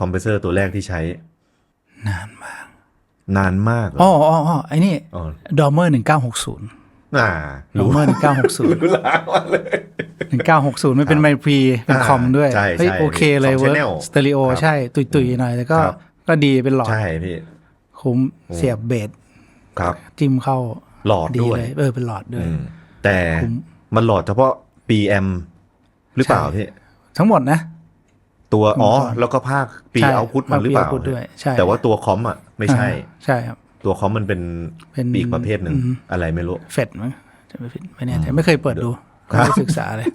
อมเพรสเซอร์ตัวแรกที่ใช้นานมาก นานมากเหร อ๋อไอ้นี่ อ๋อ Dormer 1960 รู้ Dormer 1960 รู้ล้างมาเลย 1960มันเป็นไมค์พรีเป็นคอมด้วย ใช่ เฮ้ย ใช่ โอเคเลย สอง เวิร์ channel สเตอริโอ ครับ ใช่ตุยๆหน่อยแต่ก็ ครับ ก็ดีเป็นหลอด ใช่พี่ คุ้มเสียบเบส ครับ จิ้มเข้า หลอด ดี ด้วย เลยเป็นหลอดด้วย แต่ คุ้ม มันหลอดเฉพาะ PM หรือเปล่า ใช่ พี่ ทั้งหมดนะ ตัวอ๋อ ก่อน แล้วก็ภาคปี ใช่ เอาพุทมันหรือเปล่า ภาค output ด้วยใช่ แต่ว่าตัวคอมอ่ะไม่ใช่ ใช่ครับ ตัวคอมมันเป็น เป็น อีกประเภทหนึ่งอะไรไม่รู้ เฟดมั้งจะไม่ผิดไม่แน่ใจไม่เคยเปิดดู ครับ ไม่ได้ศึกษาเลย